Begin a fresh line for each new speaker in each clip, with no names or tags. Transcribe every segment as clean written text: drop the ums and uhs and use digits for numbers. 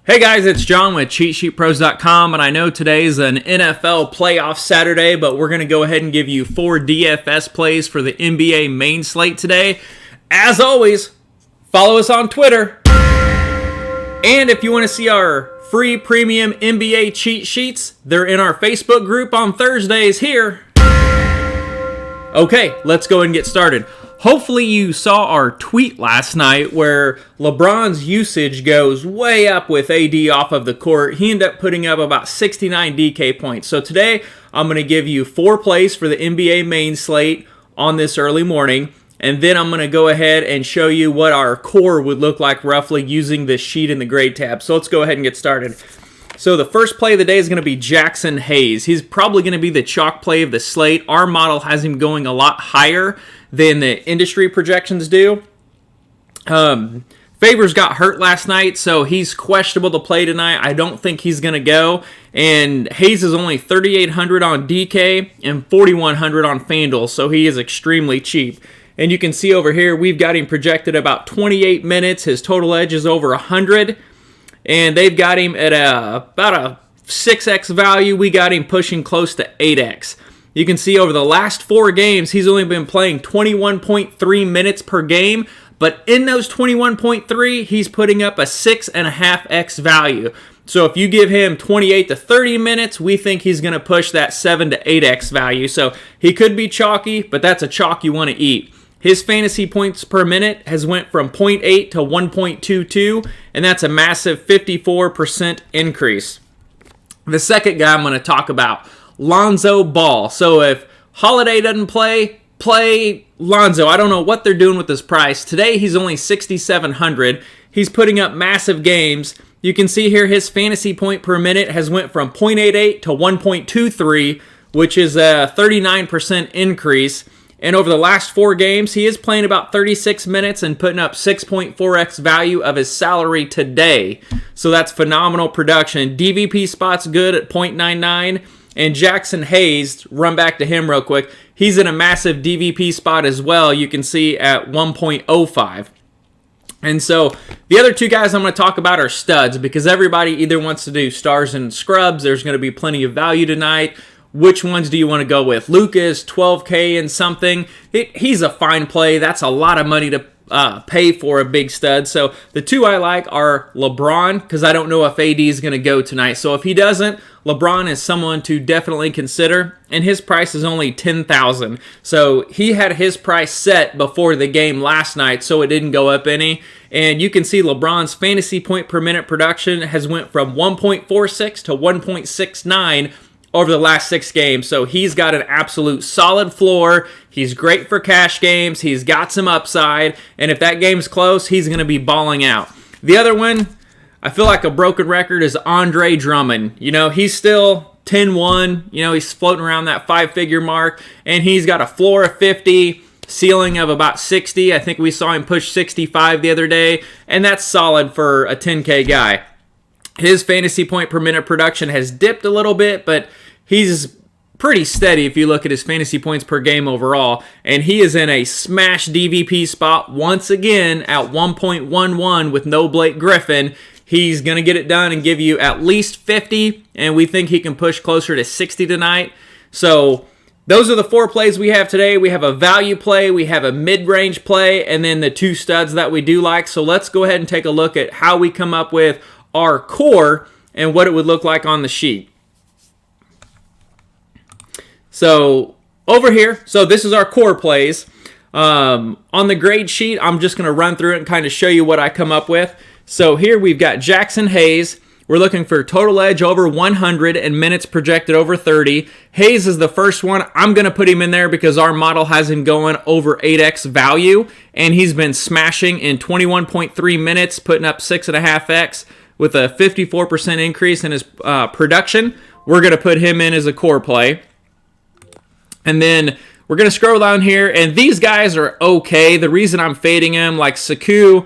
Hey guys, it's John with CheatSheetPros.com, and I know today's an NFL playoff Saturday, but we're going to go ahead and give you 4 DFS plays for the NBA main slate today. As always, follow us on Twitter. And if you want to see our free premium NBA cheat sheets, they're in our Facebook group on Thursdays here. Okay, let's go and get started. Hopefully you saw our tweet last night where LeBron's usage goes way up with AD off of the court. He ended up putting up about 69 DK points. So today I'm going to give you 4 plays for the NBA main slate on this early morning. And then I'm going to go ahead and show you what our core would look like roughly using this sheet in the grade tab. So let's go ahead and get started. So the first play of the day is going to be Jackson Haze. He's probably going to be the chalk play of the slate. Our model has him going a lot higher than the industry projections do. Favors got hurt last night, so he's questionable to play tonight. I don't think he's going to go. And Haze is only 3,800 on DK and 4,100 on FanDuel, so he is extremely cheap. And you can see over here, we've got him projected about 28 minutes. His total edge is over 100. And they've got him at about a 6x value. We got him pushing close to 8x. You can see over the last 4 games, he's only been playing 21.3 minutes per game. But in those 21.3, he's putting up a 6.5x value. So if you give him 28 to 30 minutes, we think he's going to push that 7 to 8x value. So he could be chalky, but that's a chalk you want to eat. His fantasy points per minute has went from 0.8 to 1.22, and that's a massive 54% increase. The second guy I'm going to talk about, Lonzo Ball. So if Holiday doesn't play Lonzo. I don't know what they're doing with this price. Today he's only 6,700. He's putting up massive games. You can see here his fantasy point per minute has went from 0.88 to 1.23, which is a 39% increase. And over the last 4 games, he is playing about 36 minutes and putting up 6.4x value of his salary today. So that's phenomenal production. DVP spot's good at 0.99. And Jackson Haze, run back to him real quick, he's in a massive DVP spot as well. You can see at 1.05. And so the other 2 guys I'm going to talk about are studs because everybody either wants to do stars and scrubs. There's going to be plenty of value tonight. Which ones do you want to go with? Lucas, 12K and something. He's a fine play. That's a lot of money to pay for a big stud. So the 2 I like are LeBron because I don't know if AD is going to go tonight. So if he doesn't, LeBron is someone to definitely consider. And his price is only $10,000. So he had his price set before the game last night, so it didn't go up any. And you can see LeBron's fantasy point per minute production has went from 1.46 to 1.69 over the last 6 games. So he's got an absolute solid floor. He's great for cash games. He's got some upside. And if that game's close, he's going to be balling out. The other one, I feel like a broken record, is Andre Drummond. You know, he's still 10-1. You know, he's floating around that 5-figure mark. And he's got a floor of 50, ceiling of about 60. I think we saw him push 65 the other day. And that's solid for a 10K guy. His fantasy point per minute production has dipped a little bit, but he's pretty steady if you look at his fantasy points per game overall. And he is in a smash DVP spot once again at 1.11 with no Blake Griffin. He's going to get it done and give you at least 50, and we think he can push closer to 60 tonight. So those are the 4 plays we have today. We have a value play, we have a mid-range play, and then the 2 studs that we do like. So let's go ahead and take a look at how we come up with our core and what it would look like on the sheet. So over here, so this is our core plays. On the grade sheet, I'm just going to run through it and kind of show you what I come up with. So here we've got Jackson Haze. We're looking for total edge over 100 and minutes projected over 30. Haze is the first one. I'm going to put him in there because our model has him going over 8x value, and he's been smashing in 21.3 minutes, putting up 6.5x with a 54% increase in his production. We're going to put him in as a core play. And then we're going to scroll down here, and these guys are okay. The reason I'm fading him, like Saku,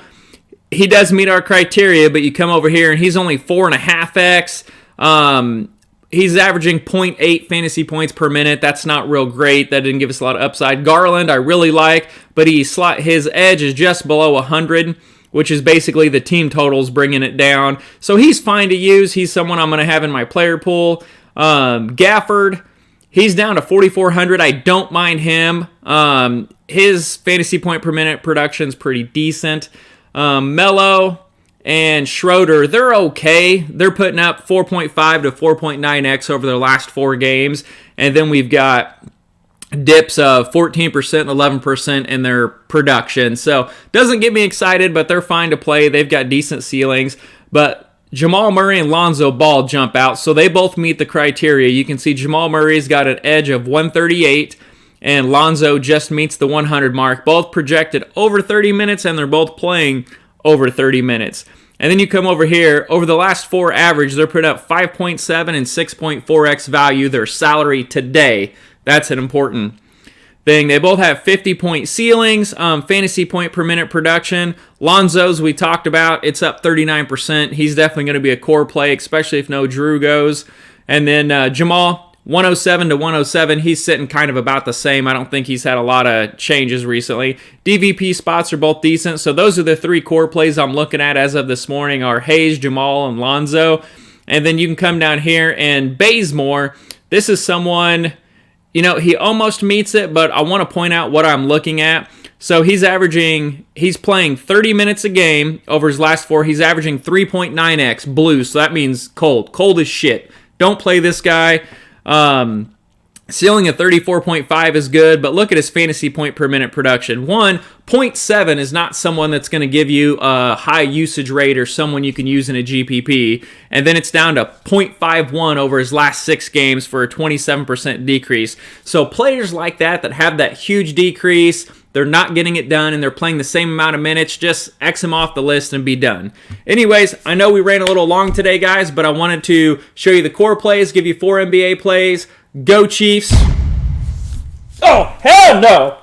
he does meet our criteria, but you come over here, and he's only 4.5x. He's averaging 0.8 fantasy points per minute. That's not real great. That didn't give us a lot of upside. Garland, I really like, but his edge is just below 100. which is basically the team totals bringing it down. So he's fine to use. He's someone I'm going to have in my player pool. Gafford, he's down to 4,400. I don't mind him. His fantasy point per minute production is pretty decent. Mello and Schroeder, they're okay. They're putting up 4.5 to 4.9x over their last 4 games. And then we've got dips of 14% and 11% in their production. So doesn't get me excited, but they're fine to play. They've got decent ceilings. But Jamal Murray and Lonzo Ball jump out, so they both meet the criteria. You can see Jamal Murray's got an edge of 138, and Lonzo just meets the 100 mark. Both projected over 30 minutes, and they're both playing over 30 minutes. And then you come over here, over the last 4 average, they're putting up 5.7 and 6.4x value, their salary today. That's an important thing. They both have 50-point ceilings, fantasy point per minute production. Lonzo's we talked about, it's up 39%. He's definitely going to be a core play, especially if no Drew goes. And then Jamal, 107 to 107, he's sitting kind of about the same. I don't think he's had a lot of changes recently. DVP spots are both decent, so those are the 3 core plays I'm looking at as of this morning are Haze, Jamal, and Lonzo. And then you can come down here and Bazemore. This is someone, you know, he almost meets it, but I want to point out what I'm looking at. So he's playing 30 minutes a game over his last 4. He's averaging 3.9x blue, so that means cold. Cold as shit. Don't play this guy. Ceiling of 34.5 is good, but look at his fantasy point per minute production. 1.7 is not someone that's going to give you a high usage rate or someone you can use in a GPP. And then it's down to 0.51 over his last 6 games for a 27% decrease. So players like that have that huge decrease, they're not getting it done, and they're playing the same amount of minutes, just X them off the list and be done. Anyways, I know we ran a little long today, guys, but I wanted to show you the core plays, give you 4 NBA plays. Go Chiefs. Oh, hell no!